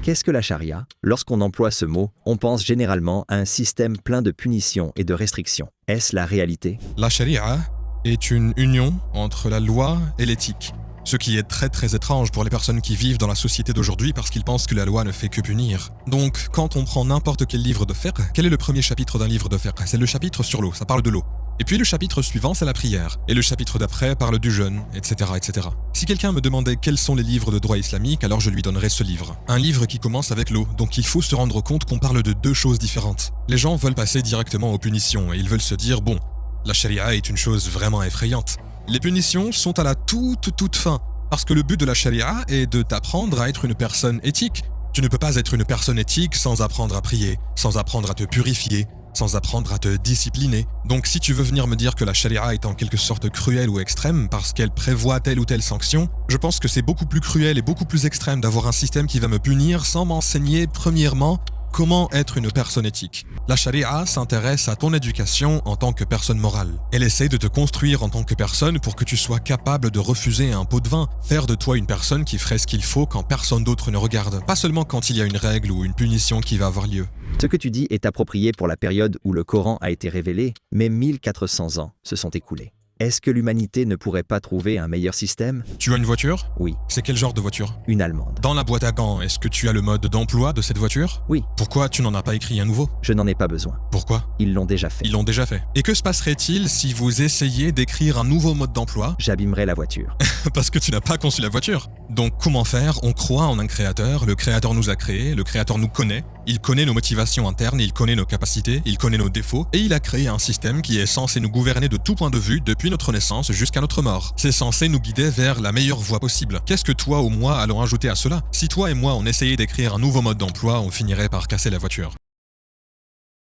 Qu'est-ce que la charia? Lorsqu'on emploie ce mot, on pense généralement à un système plein de punitions et de restrictions. Est-ce la réalité? La charia est une union entre la loi et l'éthique. Ce qui est très étrange pour les personnes qui vivent dans la société d'aujourd'hui parce qu'ils pensent que la loi ne fait que punir. Donc, quand on prend n'importe quel livre de fiqh, quel est le premier chapitre d'un livre de fiqh? C'est le chapitre sur l'eau, ça parle de l'eau. Et puis le chapitre suivant, c'est la prière. Et le chapitre d'après parle du jeûne, etc., etc. Si quelqu'un me demandait quels sont les livres de droit islamique, alors je lui donnerais ce livre. Un livre qui commence avec l'eau, donc il faut se rendre compte qu'on parle de deux choses différentes. Les gens veulent passer directement aux punitions et ils veulent se dire, bon, la charia est une chose vraiment effrayante. Les punitions sont à la toute fin, parce que le but de la charia est de t'apprendre à être une personne éthique. Tu ne peux pas être une personne éthique sans apprendre à prier, sans apprendre à te purifier, sans apprendre à te discipliner. Donc si tu veux venir me dire que la charia est en quelque sorte cruelle ou extrême parce qu'elle prévoit telle ou telle sanction, je pense que c'est beaucoup plus cruel et beaucoup plus extrême d'avoir un système qui va me punir sans m'enseigner premièrement comment être une personne éthique. La charia s'intéresse à ton éducation en tant que personne morale. Elle essaie de te construire en tant que personne pour que tu sois capable de refuser un pot de vin, faire de toi une personne qui ferait ce qu'il faut quand personne d'autre ne regarde, pas seulement quand il y a une règle ou une punition qui va avoir lieu. Ce que tu dis est approprié pour la période où le Coran a été révélé, mais 1400 ans se sont écoulés. Est-ce que l'humanité ne pourrait pas trouver un meilleur système? Tu as une voiture? Oui. C'est quel genre de voiture? Une allemande. Dans la boîte à gants, est-ce que tu as le mode d'emploi de cette voiture? Oui. Pourquoi tu n'en as pas écrit un nouveau? Je n'en ai pas besoin. Pourquoi? Ils l'ont déjà fait. Ils l'ont déjà fait. Et que se passerait-il si vous essayez d'écrire un nouveau mode d'emploi? J'abîmerai la voiture. Parce que tu n'as pas conçu la voiture. Donc comment faire? On croit en un créateur, le créateur nous a créés, le créateur nous connaît, il connaît nos motivations internes, il connaît nos capacités, il connaît nos défauts, et il a créé un système qui est censé nous gouverner de tout point de vue depuis notre naissance jusqu'à notre mort. C'est censé nous guider vers la meilleure voie possible. Qu'est-ce que toi ou moi allons ajouter à cela? Si toi et moi on essayait d'écrire un nouveau mode d'emploi, on finirait par casser la voiture.